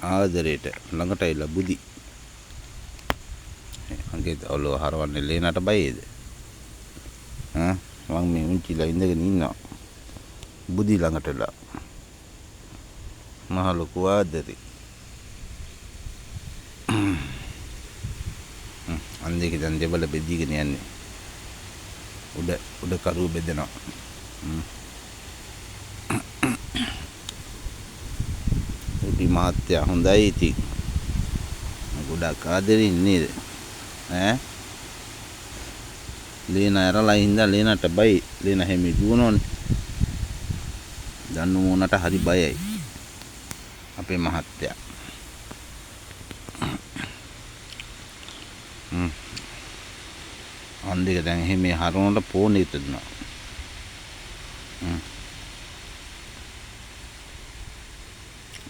ආදරේට ළඟට ඇවිල්ලා බුදි. අගේ ඔලුව හරවන්නේ ලේනට බයේද? මං මේ උන්චිලා ඉඳගෙන ඉන්නවා. බුදි ළඟටලා. මහ ලොකු ආදරේ. අන්දේක දැන් දෙබල බෙදීගෙන යන්නේ. උඩ කරුව බෙදෙනවා. උඩි මහත්තයා හොඳයි ඉතින්. ගොඩක් ආදරෙන් නේද? ලේන ඇරලා හින්දා ලේනට බයි. ලේන හැමි දුවනෝනේ. දන්නු මොනට හරි බයයි. අපේ මහත්තයා. අන්දික දැන් එහෙම හරවනට පෝනේ ඉතුරුනා.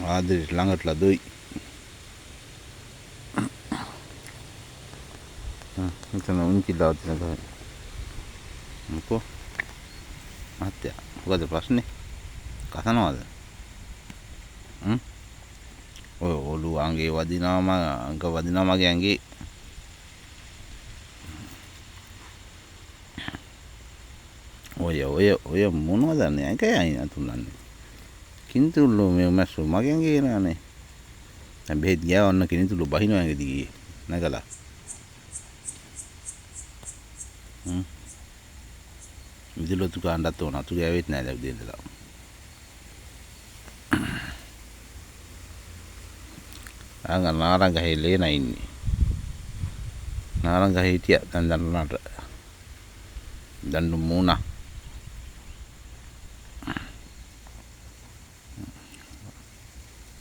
ආදරේ ළඟටලා දොයි. මෙතන උන්චිලා තියෙනවා. මොකෝ? මහත්තයා මොකද ප්‍රශ්නේ? කසනවාද? ඔය ඔළුව අංගේ වදිනාම අංග වදිනා මගේ ඇඟේ. ඔය මොනවද නේ ඇඟේ අයින් අතුල්ලන්නේ? කින්තුල්ලෝ මේ මැස්සෝ මගේ ඇඟේ නෑනේ. දැන් බෙහෙත් ගෑවන්න කින්තුල්ලෝ බහිනවා ඇඟ දිගේ. නැගලා. විදුලතු කාණ්ඩත් ඕන අතු ගෑවෙත් නෑ දැන් උදේ ඉඳලා. නාරංග ගහේ ලේන ඉන්නේ. නාරංග ගහේ හිටියා දැන් දන්නනට. දන්නු මූණා.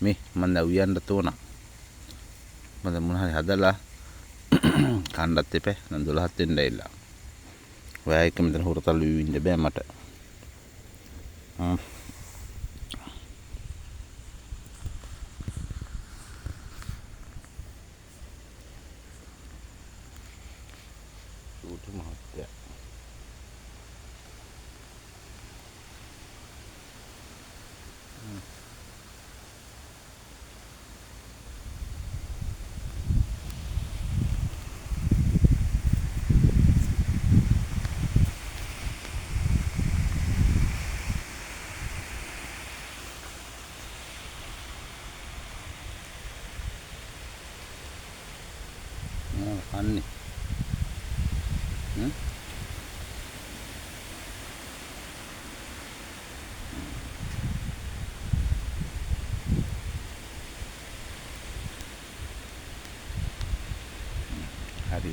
මේ මන් දැන් උයන්න තෝන. මම මොන හරි හදලා කණ්ඩත් එපේ නම් 12ත් වෙන්න ඇවිල්ලා. ඔයා එක්ක මෙතන හොරතල් විවිඳ බෑ මට. උට මහත්තයා. අන්නේ හරි